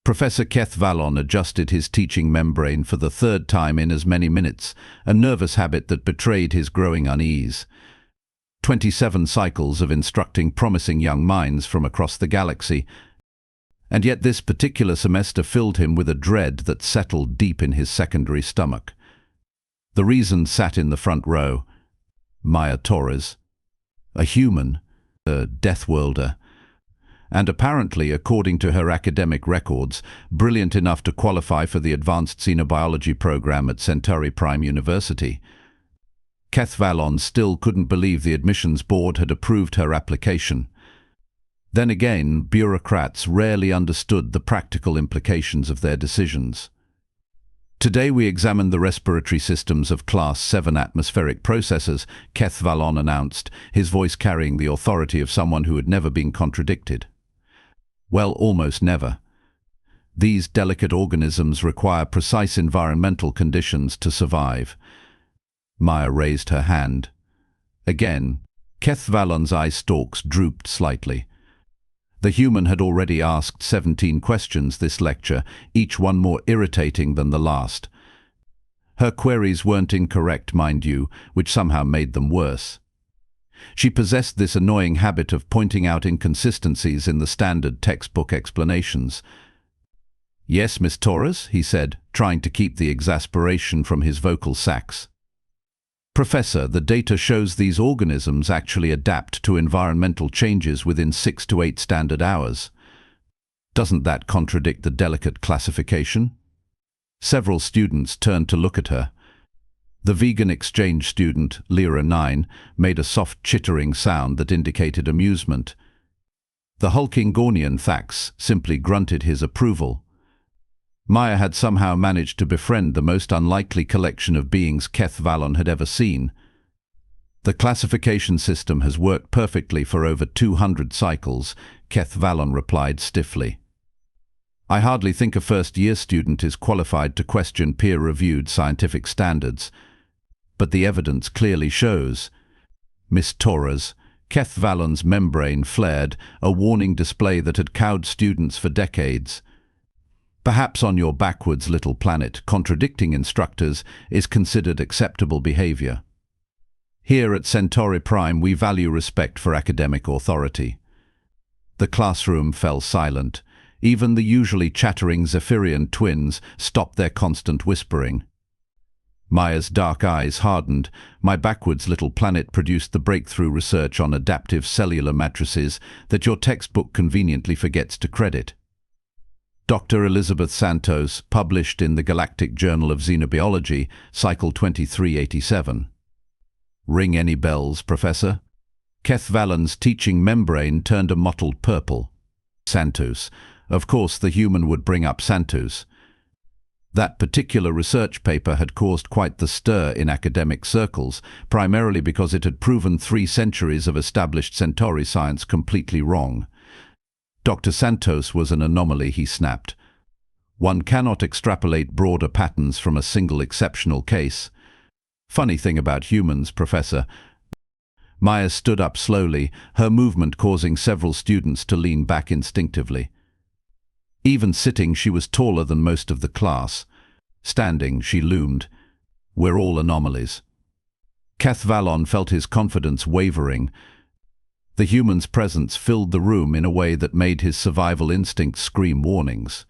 Professor Keth Vallon adjusted his teaching membrane for the third time in as many minutes, a nervous habit that betrayed his growing unease. 27 cycles of instructing promising young minds from across the galaxy, and yet this particular semester filled him with a dread that settled deep in his secondary stomach. The reason sat in the front row. Maya Torres, a human, a Deathworlder, and apparently, according to her academic records, brilliant enough to qualify for the advanced xenobiology program at Centauri Prime University. Keth Vallon still couldn't believe the admissions board had approved her application. Then again, bureaucrats rarely understood the practical implications of their decisions. Today we examine the respiratory systems of Class 7 atmospheric processors, Keth Vallon announced, his voice carrying the authority of someone who had never been contradicted. Well, almost never. These delicate organisms require precise environmental conditions to survive. Maya raised her hand. Again, Keth Vallon's eye stalks drooped slightly. The human had already asked 17 questions this lecture, each one more irritating than the last. Her queries weren't incorrect, mind you, which somehow made them worse. She possessed this annoying habit of pointing out inconsistencies in the standard textbook explanations. "Yes, Miss Torres," he said, trying to keep the exasperation from his vocal sacs. "Professor, the data shows these organisms actually adapt to environmental changes within 6 to 8 standard hours. Doesn't that contradict the delicate classification?" Several students turned to look at her. The vegan exchange student, Lyra 9, made a soft chittering sound that indicated amusement. The hulking Gornian Thax simply grunted his approval. Maya had somehow managed to befriend the most unlikely collection of beings Keth Vallon had ever seen. "The classification system has worked perfectly for over 200 cycles," Keth Vallon replied stiffly. "I hardly think a first-year student is qualified to question peer-reviewed scientific standards. But the evidence clearly shows." Miss Torres, Keth Vallon's membrane flared, a warning display that had cowed students for decades. "Perhaps on your backwards little planet, contradicting instructors is considered acceptable behavior. Here at Centauri Prime, we value respect for academic authority." The classroom fell silent. Even the usually chattering Zephyrian twins stopped their constant whispering. Maya's dark eyes hardened. "My backwards little planet produced the breakthrough research on adaptive cellular matrices that your textbook conveniently forgets to credit. Dr. Elizabeth Santos, published in the Galactic Journal of Xenobiology, Cycle 2387. Ring any bells, Professor? Keth Vallon's teaching membrane turned a mottled purple. Santos. Of course the human would bring up Santos. That particular research paper had caused quite the stir in academic circles, primarily because it had proven 3 centuries of established Centauri science completely wrong. Dr. Santos was an anomaly, he snapped. One cannot extrapolate broader patterns from a single exceptional case. Funny thing about humans, Professor. Maya stood up slowly, her movement causing several students to lean back instinctively. Even sitting, she was taller than most of the class. Standing, she loomed. "We're all anomalies." Keth Vallon felt his confidence wavering. The human's presence filled the room in a way that made his survival instincts scream warnings.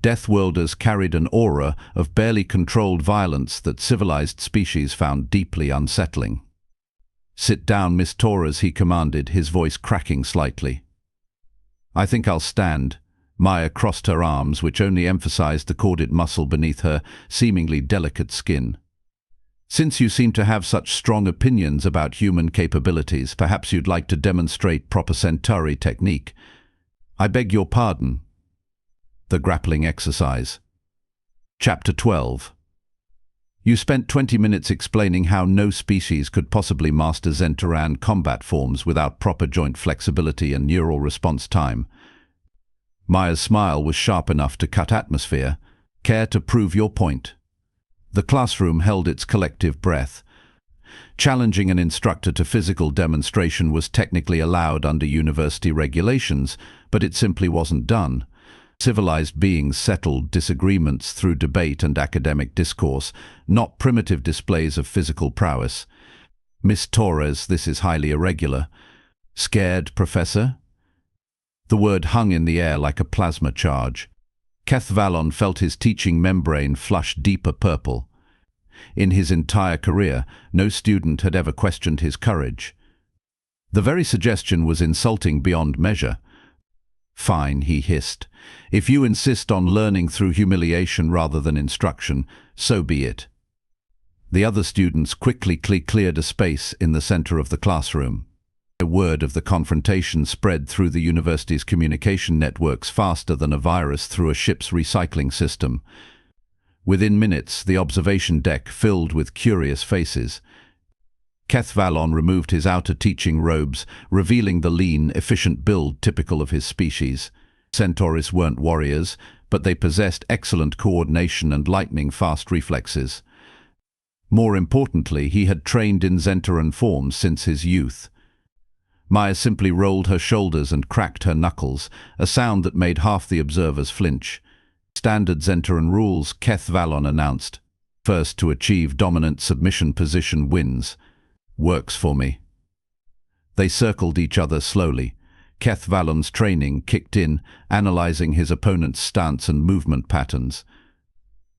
Deathworlders carried an aura of barely controlled violence that civilized species found deeply unsettling. "Sit down, Miss Torres," he commanded, his voice cracking slightly. "I think I'll stand." Maya crossed her arms, which only emphasized the corded muscle beneath her seemingly delicate skin. "Since you seem to have such strong opinions about human capabilities, perhaps you'd like to demonstrate proper Centauri technique. I beg your pardon." The grappling exercise. Chapter 12. You spent 20 minutes explaining how no species could possibly master Zenturan combat forms without proper joint flexibility and neural response time. Maya's smile was sharp enough to cut atmosphere. "Care to prove your point?" The classroom held its collective breath. Challenging an instructor to physical demonstration was technically allowed under university regulations, but it simply wasn't done. Civilized beings settled disagreements through debate and academic discourse, not primitive displays of physical prowess. Miss Torres, this is highly irregular. Scared, Professor? The word hung in the air like a plasma charge. Keth Vallon felt his teaching membrane flush deeper purple. In his entire career, no student had ever questioned his courage. The very suggestion was insulting beyond measure. Fine, he hissed. If you insist on learning through humiliation rather than instruction, so be it. The other students quickly cleared a space in the center of the classroom. The word of the confrontation spread through the university's communication networks faster than a virus through a ship's recycling system. Within minutes, the observation deck filled with curious faces. Keth Vallon removed his outer teaching robes, revealing the lean, efficient build typical of his species. Centaurs weren't warriors, but they possessed excellent coordination and lightning-fast reflexes. More importantly, he had trained in Zentaran forms since his youth. Maya simply rolled her shoulders and cracked her knuckles, a sound that made half the observers flinch. Standard Zentaran rules, Keth Vallon announced. First to achieve dominant submission position wins. Works for me. They circled each other slowly. Keth Vallon's training kicked in, analyzing his opponent's stance and movement patterns.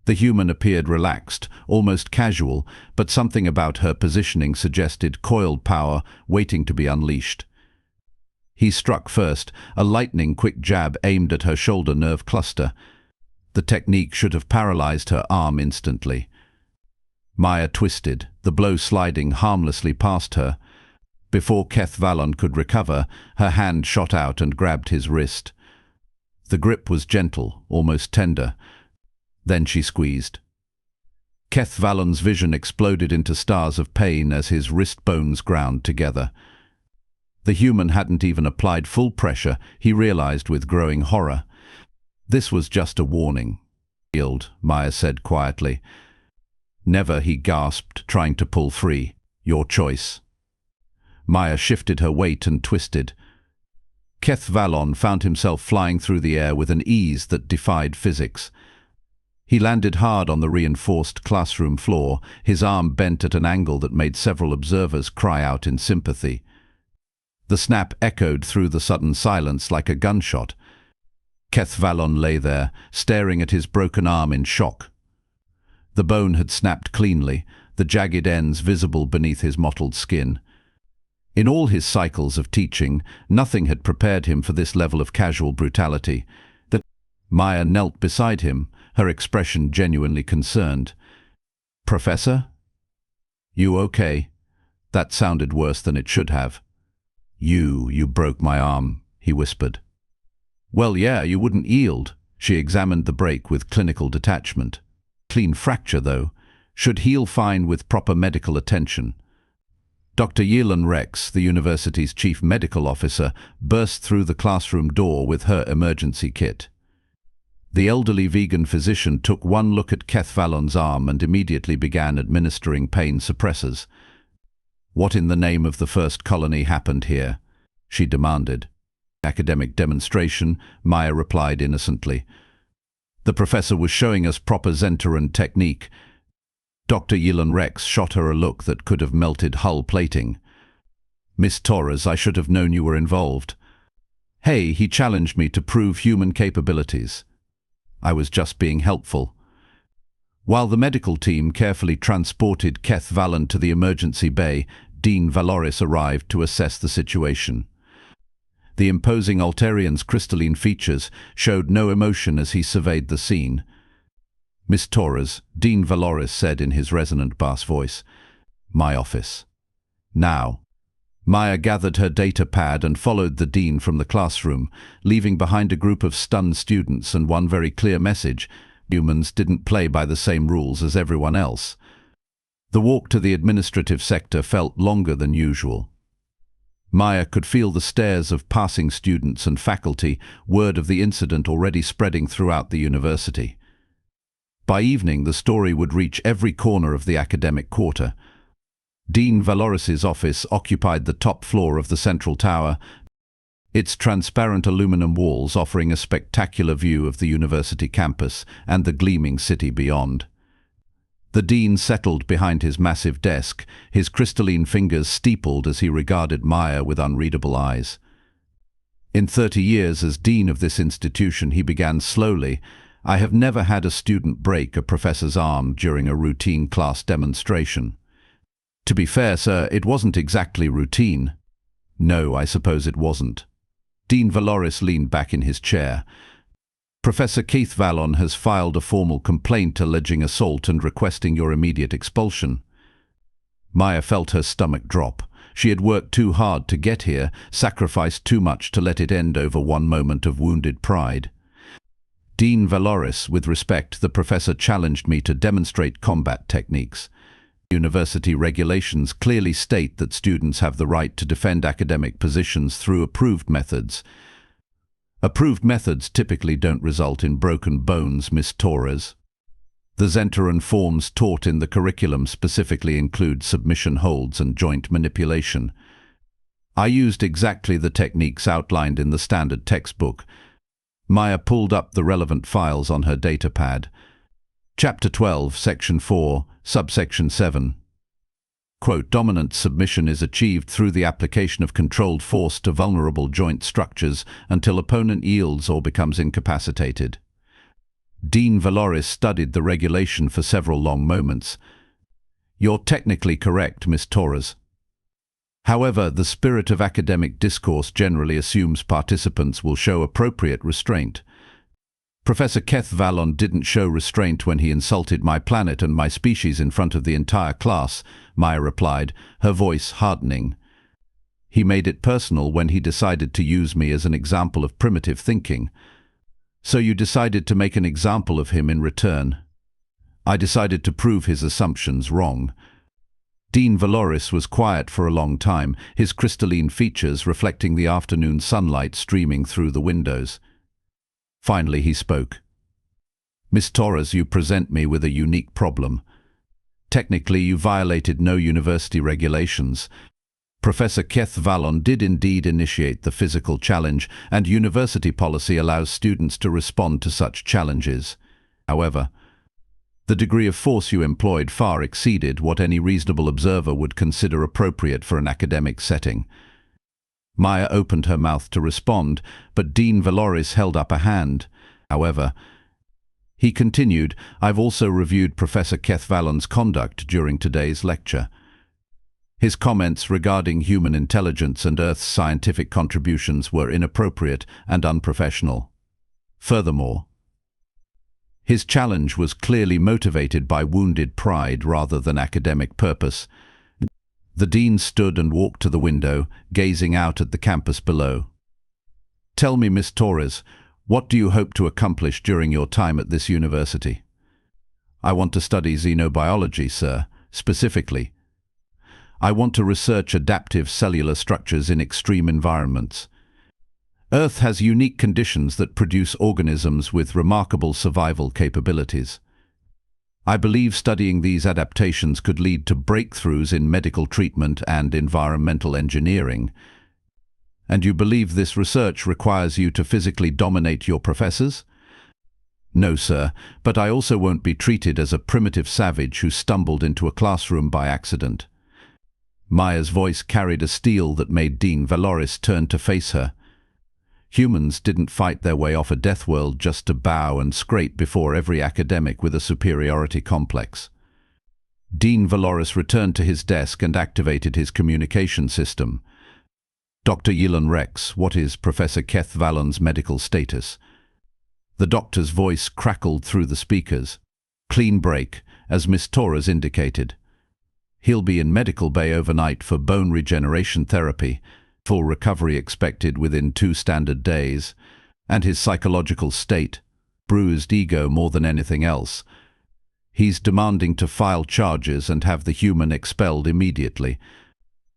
The human appeared relaxed, almost casual, but something about her positioning suggested coiled power waiting to be unleashed. He struck first, a lightning-quick jab aimed at her shoulder nerve cluster. The technique should have paralyzed her arm instantly. Maya twisted, the blow sliding harmlessly past her. Before Keth Vallon could recover, her hand shot out and grabbed his wrist. The grip was gentle, almost tender. Then she squeezed. Keth Vallon's vision exploded into stars of pain as his wrist bones ground together. The human hadn't even applied full pressure, he realized with growing horror. This was just a warning. Yield, Maya said quietly. Never, he gasped, trying to pull free. Your choice. Maya shifted her weight and twisted. Keth Vallon found himself flying through the air with an ease that defied physics. He landed hard on the reinforced classroom floor, his arm bent at an angle that made several observers cry out in sympathy. The snap echoed through the sudden silence like a gunshot. Keth Vallon lay there, staring at his broken arm in shock. The bone had snapped cleanly, the jagged ends visible beneath his mottled skin. In all his cycles of teaching, nothing had prepared him for this level of casual brutality. Maya knelt beside him, her expression genuinely concerned. Professor? You okay? That sounded worse than it should have. You broke my arm, he whispered. Well, yeah, you wouldn't yield. She examined the break with clinical detachment. Clean fracture, though. Should heal fine with proper medical attention. Dr. Yelan Rex, the university's chief medical officer, burst through the classroom door with her emergency kit. The elderly vegan physician took one look at Keth Vallon's arm and immediately began administering pain suppressors. What in the name of the first colony happened here? She demanded. Academic demonstration, Maya replied innocently. The professor was showing us proper Zentaran technique. Dr. Yelan Rex shot her a look that could have melted hull plating. Miss Torres, I should have known you were involved. Hey, he challenged me to prove human capabilities. I was just being helpful. While the medical team carefully transported Keth Vallon to the emergency bay, Dean Valoris arrived to assess the situation. The imposing Altarian's crystalline features showed no emotion as he surveyed the scene. Miss Torres, Dean Valoris said in his resonant bass voice, My office. Now. Maya gathered her data pad and followed the dean from the classroom, leaving behind a group of stunned students and one very clear message: humans didn't play by the same rules as everyone else. The walk to the administrative sector felt longer than usual. Maya could feel the stares of passing students and faculty, word of the incident already spreading throughout the university. By evening, the story would reach every corner of the academic quarter. Dean Valoris's office occupied the top floor of the central tower. its transparent aluminum walls offering a spectacular view of the university campus and the gleaming city beyond. The dean settled behind his massive desk, his crystalline fingers steepled as he regarded Maya with unreadable eyes. In 30 years as dean of this institution, he began slowly, I have never had a student break a professor's arm during a routine class demonstration. To be fair, sir, it wasn't exactly routine. No, I suppose it wasn't. Dean Valoris leaned back in his chair. Professor Keith Vallon has filed a formal complaint alleging assault and requesting your immediate expulsion. Maya felt her stomach drop. She had worked too hard to get here, sacrificed too much to let it end over one moment of wounded pride. Dean Valoris, with respect, the professor challenged me to demonstrate combat techniques. University regulations clearly state that students have the right to defend academic positions through approved methods. Approved methods typically don't result in broken bones, Miss Torres. The Zenteran forms taught in the curriculum specifically include submission holds and joint manipulation. I used exactly the techniques outlined in the standard textbook. Maya pulled up the relevant files on her datapad. Chapter 12, Section 4, Subsection 7. Quote, dominant submission is achieved through the application of controlled force to vulnerable joint structures until opponent yields or becomes incapacitated. Dean Valoris studied the regulation for several long moments. You're technically correct, Miss Torres. However, the spirit of academic discourse generally assumes participants will show appropriate restraint. Professor Keith Vallon didn't show restraint when he insulted my planet and my species in front of the entire class, Maya replied, her voice hardening. He made it personal when he decided to use me as an example of primitive thinking. So you decided to make an example of him in return. I decided to prove his assumptions wrong. Dean Valoris was quiet for a long time, his crystalline features reflecting the afternoon sunlight streaming through the windows. Finally he spoke. Miss Torres, you present me with a unique problem. Technically, you violated no university regulations. Professor Keith Vallon did indeed initiate the physical challenge, and university policy allows students to respond to such challenges. However, the degree of force you employed far exceeded what any reasonable observer would consider appropriate for an academic setting. Maya opened her mouth to respond, but Dean Valoris held up a hand. However, he continued, I've also reviewed Professor Keith Vallon's conduct during today's lecture. His comments regarding human intelligence and Earth's scientific contributions were inappropriate and unprofessional. Furthermore, his challenge was clearly motivated by wounded pride rather than academic purpose. The dean stood and walked to the window, gazing out at the campus below. Tell me, Miss Torres, what do you hope to accomplish during your time at this university? I want to study xenobiology, sir. Specifically, I want to research adaptive cellular structures in extreme environments. Earth has unique conditions that produce organisms with remarkable survival capabilities. I believe studying these adaptations could lead to breakthroughs in medical treatment and environmental engineering. And you believe this research requires you to physically dominate your professors? No, sir, but I also won't be treated as a primitive savage who stumbled into a classroom by accident. Maya's voice carried a steel that made Dean Valoris turn to face her. Humans didn't fight their way off a death world just to bow and scrape before every academic with a superiority complex. Dean Valoris returned to his desk and activated his communication system. Dr. Yilan Rex, what is Professor Keith Vallon's medical status? The doctor's voice crackled through the speakers. Clean break, as Miss Torres indicated. He'll be in medical bay overnight for bone regeneration therapy. Full recovery expected within 2 standard days, and his psychological state, bruised ego more than anything else. He's demanding to file charges and have the human expelled immediately.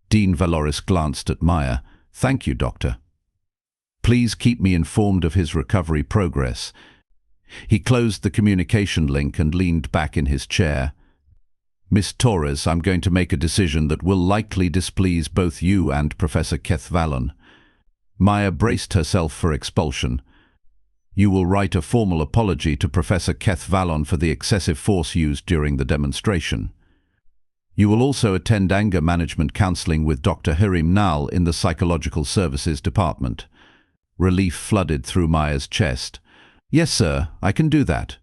Dean Valoris glanced at Maya. Thank you, Doctor. Please keep me informed of his recovery progress. He closed the communication link and leaned back in his chair. Miss Torres, I'm going to make a decision that will likely displease both you and Professor Keith Vallon. Maya braced herself for expulsion. You will write a formal apology to Professor Keth Vallon for the excessive force used during the demonstration. You will also attend anger management counseling with Dr. Hirim Nal in the Psychological Services Department. Relief flooded through Maya's chest. Yes, sir, I can do that.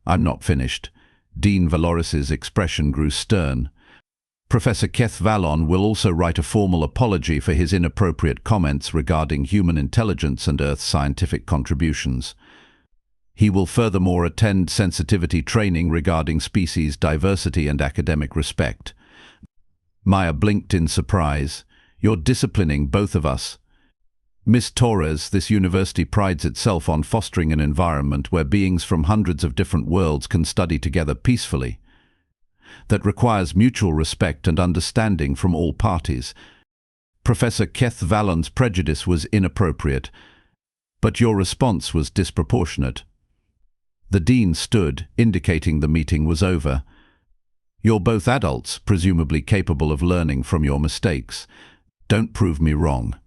I'm not finished. Dean Valoris's expression grew stern. Professor Keth Vallon will also write a formal apology for his inappropriate comments regarding human intelligence and Earth's scientific contributions. He will furthermore attend sensitivity training regarding species diversity and academic respect. Maya blinked in surprise. You're disciplining both of us. Miss Torres, this university prides itself on fostering an environment where beings from hundreds of different worlds can study together peacefully. That requires mutual respect and understanding from all parties. Professor Keth Vallon's prejudice was inappropriate, but your response was disproportionate. The dean stood, indicating the meeting was over. You're both adults, presumably capable of learning from your mistakes. Don't prove me wrong.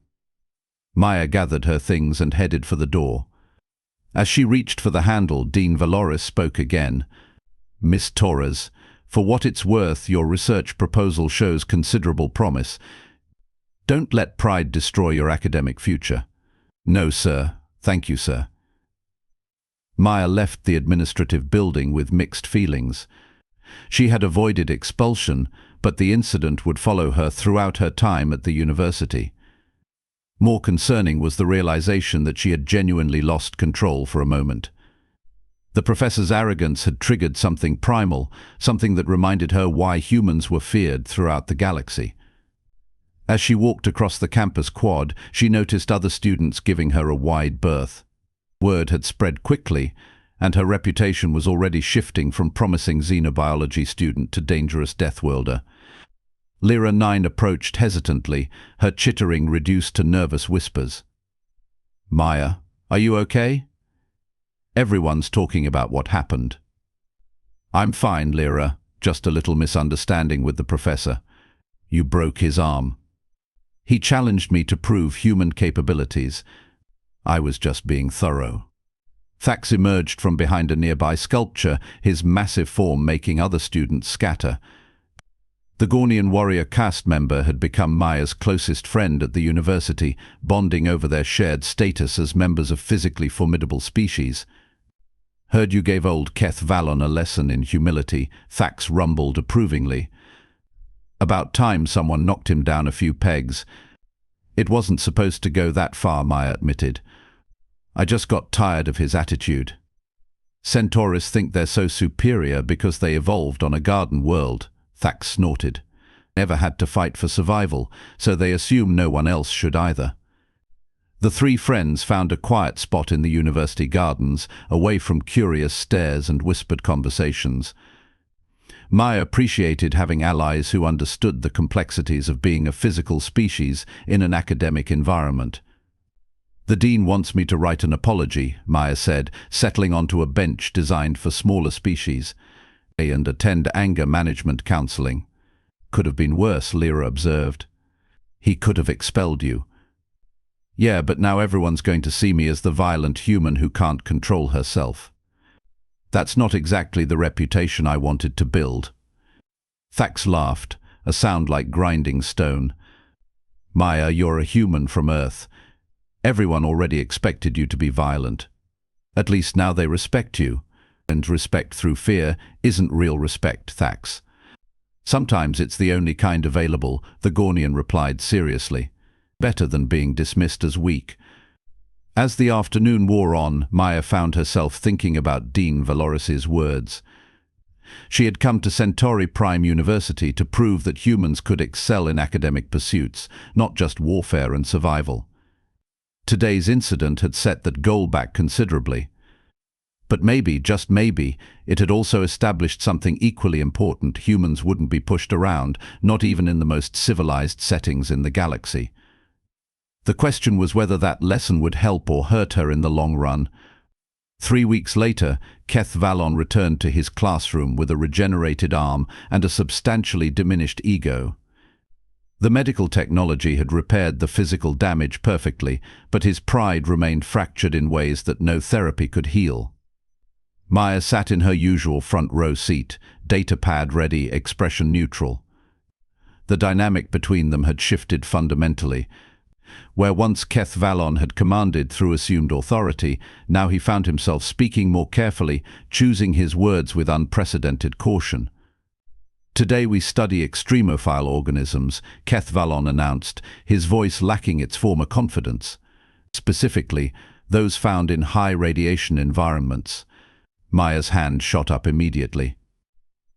Maya gathered her things and headed for the door. As she reached for the handle, Dean Valoris spoke again. Miss Torres, for what it's worth, your research proposal shows considerable promise. Don't let pride destroy your academic future. No, sir. Thank you, sir. Maya left the administrative building with mixed feelings. She had avoided expulsion, but the incident would follow her throughout her time at the university. More concerning was the realization that she had genuinely lost control for a moment. The professor's arrogance had triggered something primal, something that reminded her why humans were feared throughout the galaxy. As she walked across the campus quad, she noticed other students giving her a wide berth. Word had spread quickly, and her reputation was already shifting from promising xenobiology student to dangerous Deathworlder. Lyra 9 approached hesitantly, her chittering reduced to nervous whispers. Maya, are you okay? Everyone's talking about what happened. I'm fine, Lyra. Just a little misunderstanding with the professor. You broke his arm. He challenged me to prove human capabilities. I was just being thorough. Thax emerged from behind a nearby sculpture, his massive form making other students scatter. The Gornian warrior caste member had become Maya's closest friend at the university, bonding over their shared status as members of physically formidable species. Heard you gave old Keth Vallon a lesson in humility, Thax rumbled approvingly. About time someone knocked him down a few pegs. It wasn't supposed to go that far, Maya admitted. I just got tired of his attitude. Centaurs think they're so superior because they evolved on a garden world. Thax snorted. Never had to fight for survival, so they assume no one else should either. The three friends found a quiet spot in the university gardens, away from curious stares and whispered conversations. Maya appreciated having allies who understood the complexities of being a physical species in an academic environment. The dean wants me to write an apology, Maya said, settling onto a bench designed for smaller species. And attend anger management counseling. Could have been worse, Lyra observed. He could have expelled you. Yeah, but now everyone's going to see me as the violent human who can't control herself. That's not exactly the reputation I wanted to build. Thax laughed, a sound like grinding stone. Maya, you're a human from Earth. Everyone already expected you to be violent. At least now they respect you. And respect through fear isn't real respect, Thax. Sometimes it's the only kind available, the Gornian replied seriously. Better than being dismissed as weak. As the afternoon wore on, Maya found herself thinking about Dean Valoris's words. She had come to Centauri Prime University to prove that humans could excel in academic pursuits, not just warfare and survival. Today's incident had set that goal back considerably. But maybe, just maybe, it had also established something equally important: humans wouldn't be pushed around, not even in the most civilized settings in the galaxy. The question was whether that lesson would help or hurt her in the long run. 3 weeks later, Keth Vallon returned to his classroom with a regenerated arm and a substantially diminished ego. The medical technology had repaired the physical damage perfectly, but his pride remained fractured in ways that no therapy could heal. Maya sat in her usual front row seat, datapad ready, expression neutral. The dynamic between them had shifted fundamentally. Where once Keth Vallon had commanded through assumed authority, now he found himself speaking more carefully, choosing his words with unprecedented caution. "Today we study extremophile organisms," Keth Vallon announced, his voice lacking its former confidence. "Specifically, those found in high radiation environments." Maya's hand shot up immediately.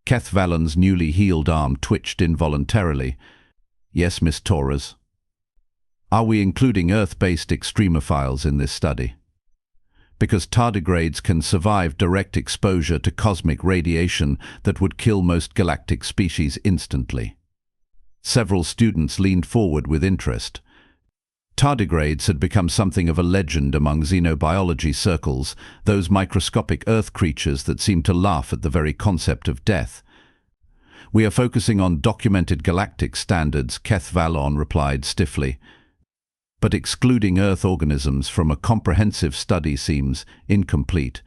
Keth Vallon's newly healed arm twitched involuntarily. "Yes, Miss Torres." "Are we including Earth-based extremophiles in this study?" "Because tardigrades can survive direct exposure to cosmic radiation that would kill most galactic species instantly." Several students leaned forward with interest. Tardigrades had become something of a legend among xenobiology circles, those microscopic Earth creatures that seem to laugh at the very concept of death. "We are focusing on documented galactic standards," Keth Vallon replied stiffly. "But excluding Earth organisms from a comprehensive study seems incomplete."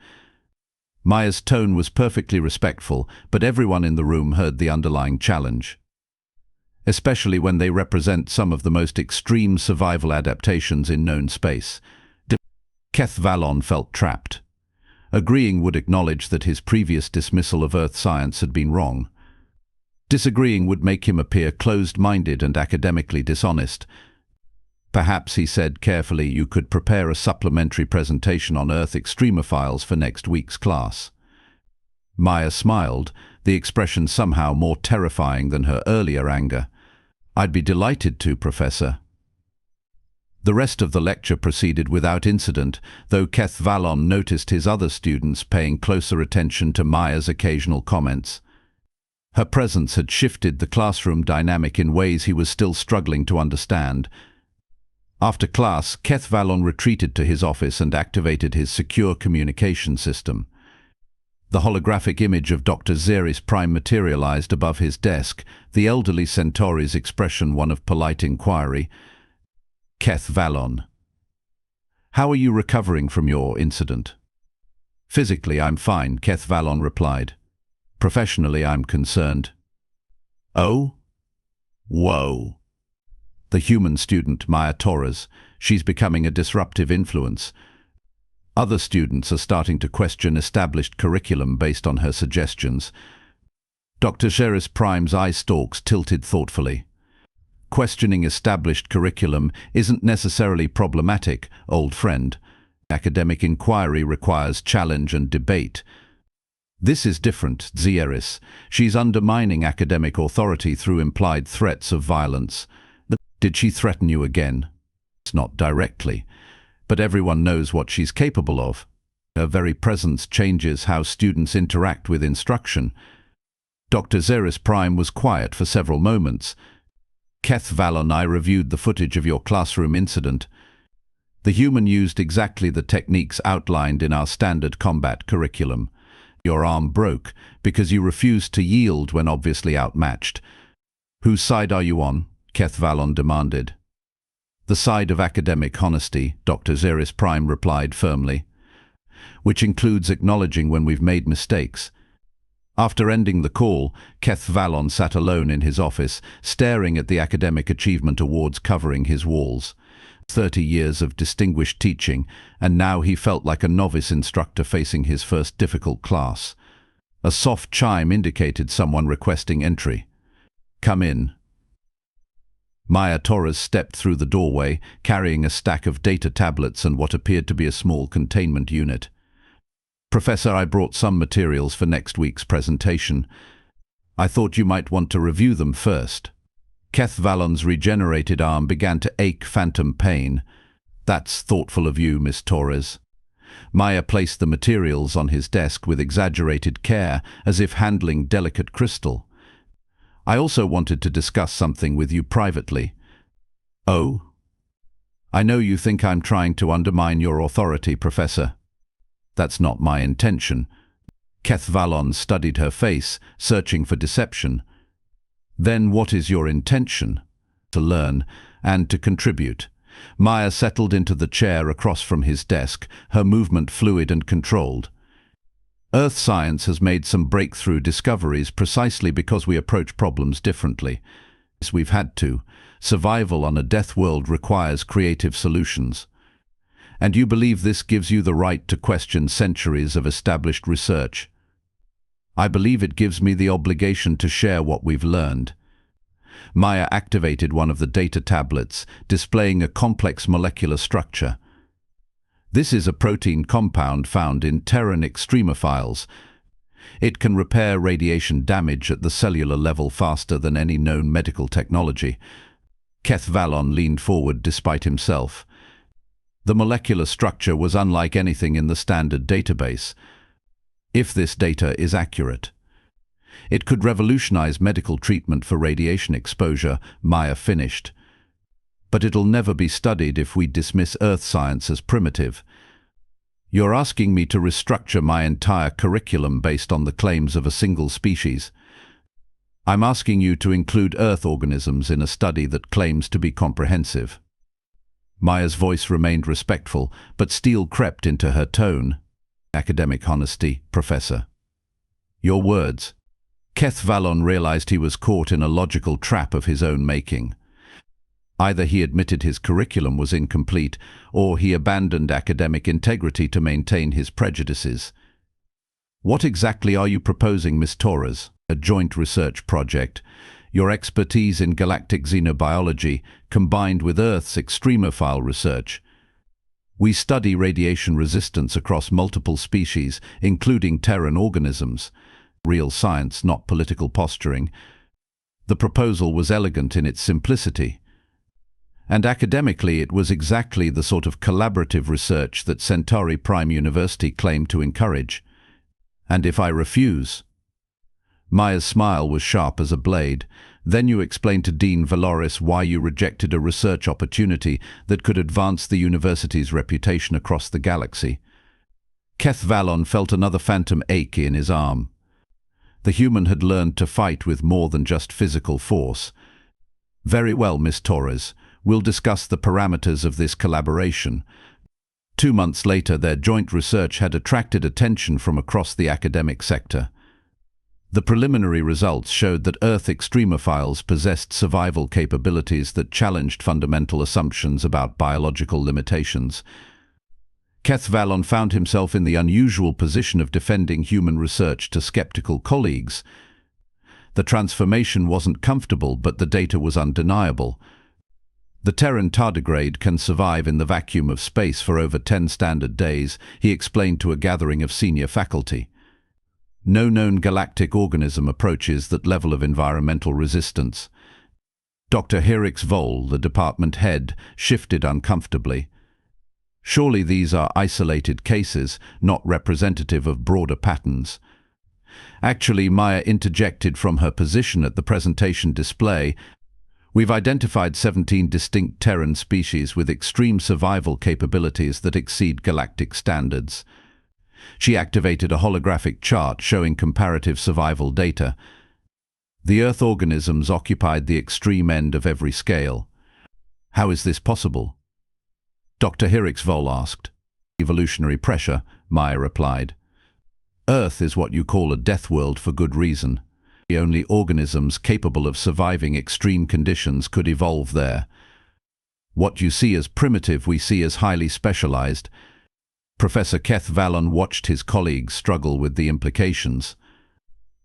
Maya's tone was perfectly respectful, but everyone in the room heard the underlying challenge. Especially when they represent some of the most extreme survival adaptations in known space. Keth Vallon felt trapped. Agreeing would acknowledge that his previous dismissal of Earth science had been wrong. Disagreeing would make him appear closed-minded and academically dishonest. "Perhaps," he said carefully, "you could prepare a supplementary presentation on Earth extremophiles for next week's class." Maya smiled, the expression somehow more terrifying than her earlier anger. "I'd be delighted to, Professor." The rest of the lecture proceeded without incident, though Keth Vallon noticed his other students paying closer attention to Maya's occasional comments. Her presence had shifted the classroom dynamic in ways he was still struggling to understand. After class, Keth Vallon retreated to his office and activated his secure communication system. The holographic image of Dr. Xeris Prime materialized above his desk, the elderly Centauri's expression one of polite inquiry. "Keth Vallon, how are you recovering from your incident?" "Physically, I'm fine," Keth Vallon replied. "Professionally, I'm concerned." "Oh? Whoa." The human student, Maya Torres, she's becoming a disruptive influence. Other students are starting to question established curriculum based on her suggestions. Dr. Xeris Prime's eye stalks tilted thoughtfully. "Questioning established curriculum isn't necessarily problematic, old friend. Academic inquiry requires challenge and debate." "This is different, Xeris. She's undermining academic authority through implied threats of violence." "Did she threaten you again?" "Not directly. But everyone knows what she's capable of. Her very presence changes how students interact with instruction." Dr. Xeris Prime was quiet for several moments. "Keth Vallon, I reviewed the footage of your classroom incident. The human used exactly the techniques outlined in our standard combat curriculum. Your arm broke because you refused to yield when obviously outmatched." "Whose side are you on?" Keth Vallon demanded. "The side of academic honesty," Dr. Xeris Prime replied firmly. "Which includes acknowledging when we've made mistakes." After ending the call, Keth Vallon sat alone in his office, staring at the academic achievement awards covering his walls. 30 years of distinguished teaching, and now he felt like a novice instructor facing his first difficult class. A soft chime indicated someone requesting entry. "Come in." Maya Torres stepped through the doorway, carrying a stack of data tablets and what appeared to be a small containment unit. "Professor, I brought some materials for next week's presentation. I thought you might want to review them first." Keth Vallon's regenerated arm began to ache phantom pain. "That's thoughtful of you, Miss Torres." Maya placed the materials on his desk with exaggerated care, as if handling delicate crystal. "I also wanted to discuss something with you privately." "Oh? I know you think I'm trying to undermine your authority, Professor." "That's not my intention." Keth Vallon studied her face, searching for deception. "Then what is your intention?" to learn and to contribute. Maya settled into the chair across from his desk, her movement fluid and controlled. Earth science has made some breakthrough discoveries precisely because we approach problems differently. We've had to. Survival on a death world requires creative solutions. And you believe this gives you the right to question centuries of established research. I believe it gives me the obligation to share what we've learned. Maya activated one of the data tablets, displaying a complex molecular structure. This is a protein compound found in Terran extremophiles. It can repair radiation damage at the cellular level faster than any known medical technology. Keth Vallon leaned forward despite himself. The molecular structure was unlike anything in the standard database. If this data is accurate, it could revolutionize medical treatment for radiation exposure, Maya finished. But it'll never be studied if we dismiss Earth science as primitive. You're asking me to restructure my entire curriculum based on the claims of a single species. I'm asking you to include Earth organisms in a study that claims to be comprehensive. Maya's voice remained respectful, but steel crept into her tone. Academic honesty, Professor. Your words. Keth Vallon realized he was caught in a logical trap of his own making. Either he admitted his curriculum was incomplete, or he abandoned academic integrity to maintain his prejudices. What exactly are you proposing, Miss Torres? A joint research project. Your expertise in galactic xenobiology, combined with Earth's extremophile research. We study radiation resistance across multiple species, including Terran organisms. Real science, not political posturing. The proposal was elegant in its simplicity. And academically it was exactly the sort of collaborative research that Centauri Prime University claimed to encourage. And if I refuse? Maya's smile was sharp as a blade. Then you explained to Dean Valoris why you rejected a research opportunity that could advance the university's reputation across the galaxy. Keth Vallon felt another phantom ache in his arm. The human had learned to fight with more than just physical force. Very well, Miss Torres. We'll discuss the parameters of this collaboration. 2 months later, their joint research had attracted attention from across the academic sector. The preliminary results showed that Earth extremophiles possessed survival capabilities that challenged fundamental assumptions about biological limitations. Keth Vallon found himself in the unusual position of defending human research to skeptical colleagues. The transformation wasn't comfortable, but the data was undeniable. The Terran tardigrade can survive in the vacuum of space for over 10 standard days, he explained to a gathering of senior faculty. No known galactic organism approaches that level of environmental resistance. Dr. Hirix Vol, the department head, shifted uncomfortably. Surely these are isolated cases, not representative of broader patterns. Actually, Maya interjected from her position at the presentation display. We've identified 17 distinct Terran species with extreme survival capabilities that exceed galactic standards. She activated a holographic chart showing comparative survival data. The Earth organisms occupied the extreme end of every scale. How is this possible? Dr. Hirix Vol asked. Evolutionary pressure, Maya replied. Earth is what you call a death world for good reason. The only organisms capable of surviving extreme conditions could evolve there. What you see as primitive we see as highly specialized. Professor Keth Vallon watched his colleagues struggle with the implications.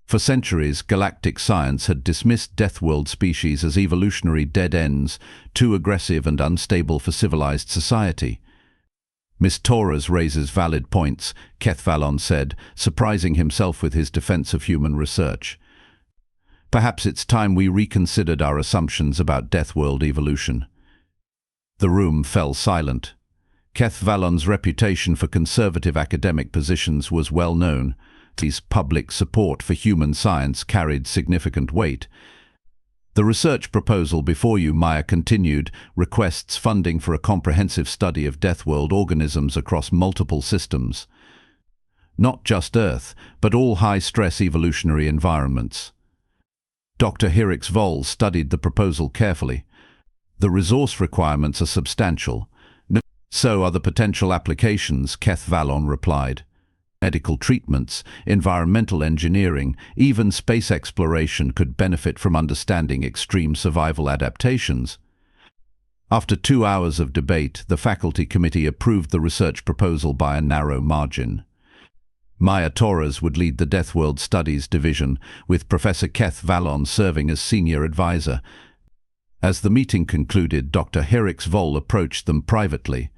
For centuries, galactic science had dismissed Deathworld species as evolutionary dead ends, too aggressive and unstable for civilized society. Miss Torres raises valid points, Keth Vallon said, surprising himself with his defense of human research. Perhaps it's time we reconsidered our assumptions about Deathworld evolution. The room fell silent. Keth Vallon's reputation for conservative academic positions was well known. His public support for human science carried significant weight. The research proposal before you, Maya continued, requests funding for a comprehensive study of Deathworld organisms across multiple systems. Not just Earth, but all high-stress evolutionary environments. Dr. Hirix Vol studied the proposal carefully. The resource requirements are substantial. So are the potential applications, Keth Vallon replied. Medical treatments, environmental engineering, even space exploration could benefit from understanding extreme survival adaptations. After 2 hours of debate, the faculty committee approved the research proposal by a narrow margin. Maya Torres would lead the Deathworld Studies Division, with Professor Keth Vallon serving as senior advisor. As the meeting concluded, Dr. Herix Vol approached them privately.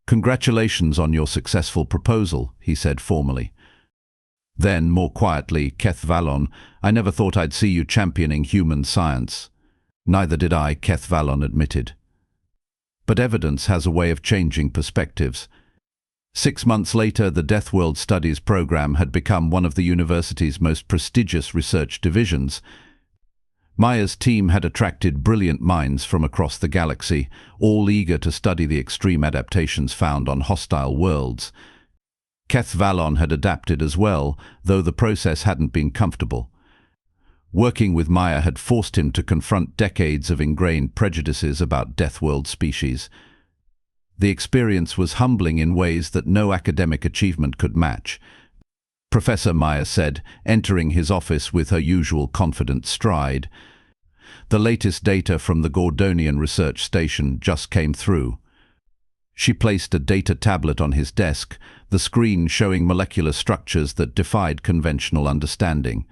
"Congratulations on your successful proposal," he said formally. Then, more quietly, "Keth Vallon, I never thought I'd see you championing human science." "Neither did I," Keth Vallon admitted. But evidence has a way of changing perspectives. 6 months later, the Deathworld Studies program had become one of the university's most prestigious research divisions. Maya's team had attracted brilliant minds from across the galaxy, all eager to study the extreme adaptations found on hostile worlds. Keth Vallon had adapted as well, though the process hadn't been comfortable. Working with Maya had forced him to confront decades of ingrained prejudices about Deathworld species. The experience was humbling in ways that no academic achievement could match. "Professor," Maya said, entering his office with her usual confident stride, "the latest data from the Gordonian research station just came through." She placed a data tablet on his desk, the screen showing molecular structures that defied conventional understanding.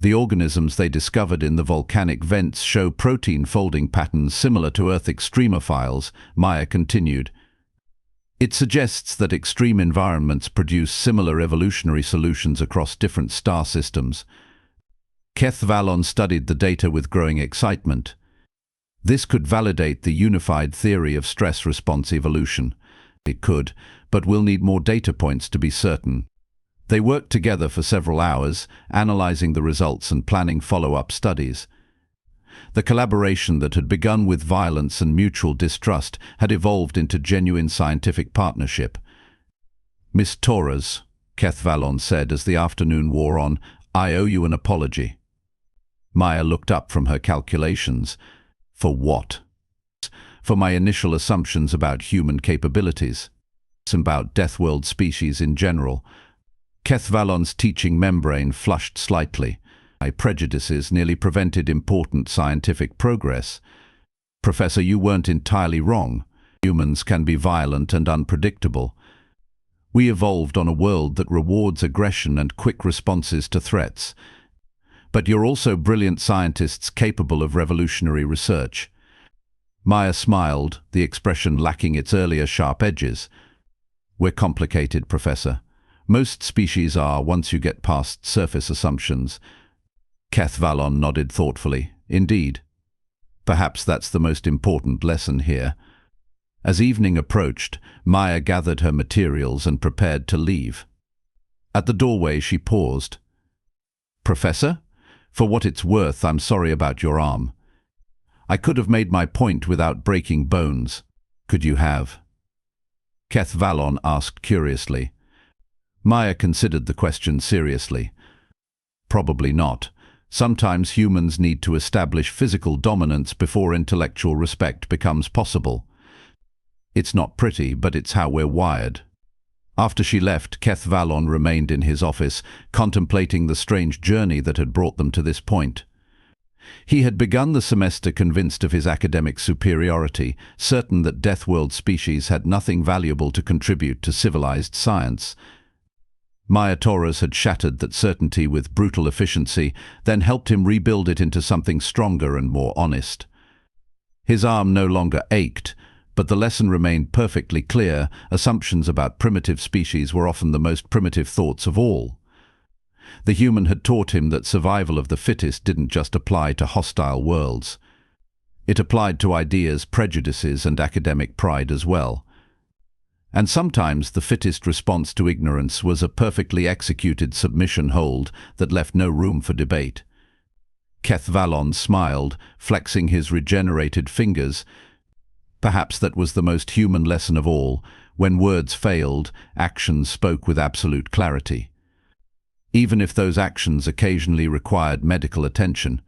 "The organisms they discovered in the volcanic vents show protein folding patterns similar to Earth extremophiles," Maya continued. "It suggests that extreme environments produce similar evolutionary solutions across different star systems." Keth Vallon studied the data with growing excitement. This could validate the unified theory of stress response evolution. It could, but we'll need more data points to be certain. They worked together for several hours, analyzing the results and planning follow-up studies. The collaboration that had begun with violence and mutual distrust had evolved into genuine scientific partnership. "Miss Torres," Keth Vallon said as the afternoon wore on, "I owe you an apology." Maya looked up from her calculations. "For what?" "For my initial assumptions about human capabilities. About Deathworld species in general." Keth Vallon's teaching membrane flushed slightly. "My prejudices nearly prevented important scientific progress." "Professor, you weren't entirely wrong. Humans can be violent and unpredictable. We evolved on a world that rewards aggression and quick responses to threats. But you're also brilliant scientists capable of revolutionary research." Maya smiled, the expression lacking its earlier sharp edges. "We're complicated, Professor. Most species are, once you get past surface assumptions." Keth Vallon nodded thoughtfully. "Indeed. Perhaps that's the most important lesson here." As evening approached, Maya gathered her materials and prepared to leave. At the doorway, she paused. "Professor? For what it's worth, I'm sorry about your arm. I could have made my point without breaking bones. Could you have?" Keth Vallon asked curiously. Maya considered the question seriously. "Probably not. Sometimes humans need to establish physical dominance before intellectual respect becomes possible. It's not pretty, but it's how we're wired." After she left, Keth Vallon remained in his office, contemplating the strange journey that had brought them to this point. He had begun the semester convinced of his academic superiority, certain that Deathworld species had nothing valuable to contribute to civilized science. Maya Torres had shattered that certainty with brutal efficiency, then helped him rebuild it into something stronger and more honest. His arm no longer ached, but the lesson remained perfectly clear. Assumptions about primitive species were often the most primitive thoughts of all. The human had taught him that survival of the fittest didn't just apply to hostile worlds. It applied to ideas, prejudices, and academic pride as well. And sometimes the fittest response to ignorance was a perfectly executed submission hold that left no room for debate. Keth Vallon smiled, flexing his regenerated fingers. Perhaps that was the most human lesson of all. When words failed, actions spoke with absolute clarity. Even if those actions occasionally required medical attention.